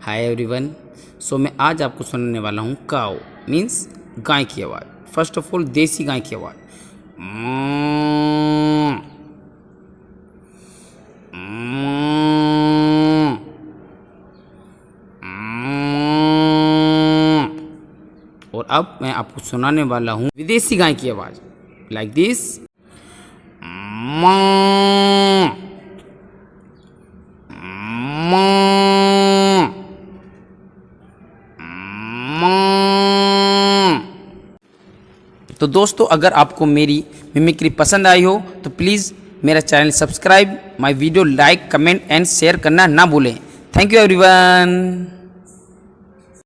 Hi everyone. सो मैं आज आपको सुनाने वाला हूँ काऊ मीन्स गाय की आवाज़। फर्स्ट ऑफ ऑल देसी गाय की आवाज़। और अब मैं आपको सुनाने वाला हूँ विदेशी गाय की आवाज़ लाइक दिस। तो दोस्तों, अगर आपको मेरी मिमिक्री पसंद आई हो तो प्लीज़ मेरा channel subscribe, my video like, comment and share करना ना भूलें। Thank you everyone.